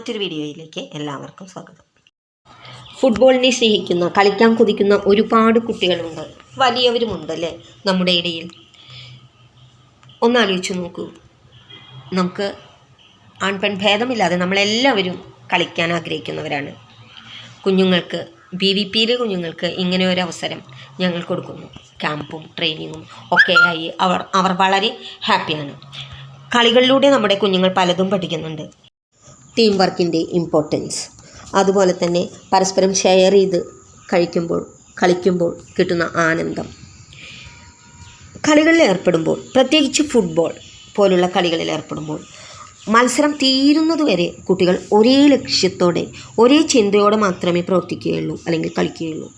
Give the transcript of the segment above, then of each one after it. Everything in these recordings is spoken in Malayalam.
മറ്റൊരു വീഡിയോയിലേക്ക് എല്ലാവർക്കും സ്വാഗതം. ഫുട്ബോളിനെ സ്നേഹിക്കുന്ന, കളിക്കാൻ കൊതിക്കുന്ന ഒരുപാട് കുട്ടികളുണ്ട്, വലിയവരുമുണ്ട് അല്ലേ നമ്മുടെ ഇടയിൽ. ഒന്നാലോചിച്ച് നോക്കൂ, നമുക്ക് ആൺപെൺ ഭേദമില്ലാതെ നമ്മളെല്ലാവരും കളിക്കാൻ ആഗ്രഹിക്കുന്നവരാണ്. കുഞ്ഞുങ്ങൾക്ക് BVPയിലെ കുഞ്ഞുങ്ങൾക്ക് ഇങ്ങനെ ഒരു അവസരം ഞങ്ങൾ കൊടുക്കുന്നു. ക്യാമ്പും ട്രെയിനിങ്ങും ഒക്കെയായി അവർ വളരെ ഹാപ്പിയാണ്. കളികളിലൂടെ നമ്മുടെ കുഞ്ഞുങ്ങൾ പലതും പഠിക്കുന്നുണ്ട്. ടീം വർക്കിൻ്റെ ഇമ്പോർട്ടൻസ്, അതുപോലെ തന്നെ പരസ്പരം ഷെയർ ചെയ്ത് കളിക്കുമ്പോൾ കിട്ടുന്ന ആനന്ദം. കളികളിൽ ഏർപ്പെടുമ്പോൾ, പ്രത്യേകിച്ച് ഫുട്ബോൾ പോലുള്ള കളികളിൽ ഏർപ്പെടുമ്പോൾ മത്സരം തീരുന്നതുവരെ കുട്ടികൾ ഒരേ ലക്ഷ്യത്തോടെ, ഒരേ ചിന്തയോടെ മാത്രമേ പ്രവർത്തിക്കുകയുള്ളൂ അല്ലെങ്കിൽ കളിക്കുകയുള്ളൂ.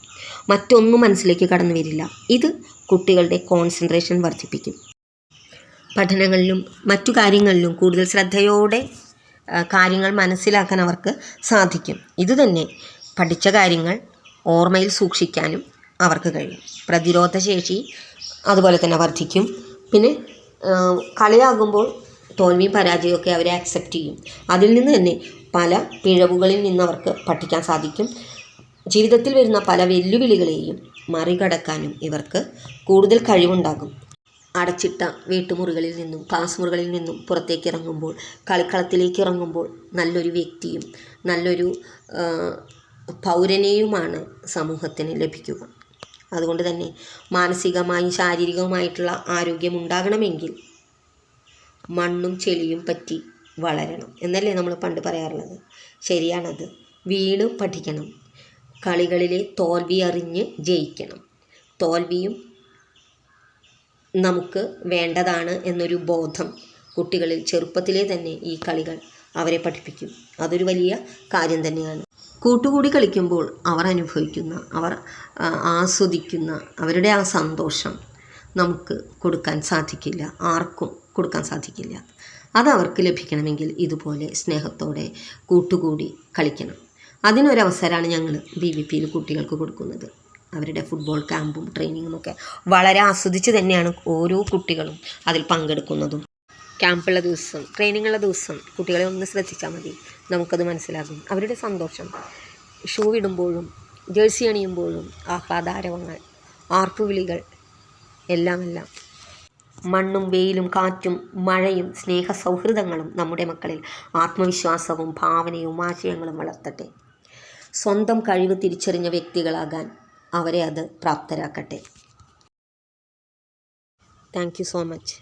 മറ്റൊന്നും മനസ്സിലേക്ക് കടന്നു വരില്ല. ഇത് കുട്ടികളുടെ കോൺസെൻട്രേഷൻ വർദ്ധിപ്പിക്കും. പഠനങ്ങളിലും മറ്റു കാര്യങ്ങളിലും കൂടുതൽ ശ്രദ്ധയോടെ കാര്യങ്ങൾ മനസ്സിലാക്കാൻ അവർക്ക് സാധിക്കും. ഇതുതന്നെ പഠിച്ച കാര്യങ്ങൾ ഓർമ്മയിൽ സൂക്ഷിക്കാനും അവർക്ക് കഴിയും. പ്രതിരോധശേഷി അതുപോലെ തന്നെ വർദ്ധിക്കും. പിന്നെ കളിയാകുമ്പോൾ തോൽവിയും പരാജയമൊക്കെ അവരെ അക്സെപ്റ്റ് ചെയ്യും. അതിൽ നിന്ന് തന്നെ പല പിഴവുകളിൽ നിന്ന് അവർക്ക് പഠിക്കാൻ സാധിക്കും. ജീവിതത്തിൽ വരുന്ന പല വെല്ലുവിളികളെയും മറികടക്കാനും ഇവർക്ക് കൂടുതൽ കഴിവുണ്ടാകും. അടച്ചിട്ട വീട്ടുമുറികളിൽ നിന്നും ക്ലാസ് മുറികളിൽ നിന്നും പുറത്തേക്ക് ഇറങ്ങുമ്പോൾ, കളിക്കളത്തിലേക്ക് ഇറങ്ങുമ്പോൾ നല്ലൊരു വ്യക്തിയും നല്ലൊരു പൗരനെയുമാണ് സമൂഹത്തിന് ലഭിക്കുക. അതുകൊണ്ട് തന്നെ മാനസികമായും ശാരീരികവുമായിട്ടുള്ള ആരോഗ്യം ഉണ്ടാകണമെങ്കിൽ മണ്ണും ചെളിയും പറ്റി വളരണം എന്നല്ലേ നമ്മൾ പണ്ട് പറയാറുള്ളത്. ശരിയാണത്. വീണ് പഠിക്കണം. കളികളിലെ തോൽവി അറിഞ്ഞ് ജയിക്കണം. തോൽവിയും നമുക്ക് വേണ്ടതാണ് എന്നൊരു ബോധം കുട്ടികളിൽ ചെറുപ്പത്തിലേ തന്നെ ഈ കളികൾ അവരെ പഠിപ്പിക്കും. അതൊരു വലിയ കാര്യം തന്നെയാണ്. കൂട്ടുകൂടി കളിക്കുമ്പോൾ അവർ അനുഭവിക്കുന്ന, അവർ ആസ്വദിക്കുന്ന അവരുടെ ആ സന്തോഷം നമുക്ക് കൊടുക്കാൻ സാധിക്കില്ല, ആർക്കും കൊടുക്കാൻ സാധിക്കില്ല. അതവർക്ക് ലഭിക്കണമെങ്കിൽ ഇതുപോലെ സ്നേഹത്തോടെ കൂട്ടുകൂടി കളിക്കണം. അതിനൊരവസരമാണ് ഞങ്ങൾ BVPയിൽ കുട്ടികൾക്ക് കൊടുക്കുന്നത്. അവരുടെ ഫുട്ബോൾ ക്യാമ്പും ട്രെയിനിങ്ങും ഒക്കെ വളരെ ആസ്വദിച്ച് തന്നെയാണ് ഓരോ കുട്ടികളും അതിൽ പങ്കെടുക്കുന്നതും. ക്യാമ്പുള്ള ദിവസം, ട്രെയിനിങ്ങുള്ള ദിവസം കുട്ടികളെ ഒന്ന് ശ്രദ്ധിച്ചാൽ മതി, നമുക്കത് മനസ്സിലാകും. അവരുടെ സന്തോഷം, ഷൂ ഇടുമ്പോഴും ജേഴ്സി അണിയുമ്പോഴും ആഹ്ലാദാരവങ്ങൾ, ആർപ്പുവിളികൾ എല്ലാം. മണ്ണും വെയിലും കാറ്റും മഴയും സ്നേഹ സൗഹൃദങ്ങളും നമ്മുടെ മക്കളിൽ ആത്മവിശ്വാസവും ഭാവനയും ആശയങ്ങളും വളർത്തട്ടെ. സ്വന്തം കഴിവ് തിരിച്ചറിഞ്ഞ വ്യക്തികളാകാൻ അവരെ അത് പ്രാപ്തരാക്കട്ടെ. Thank you so much.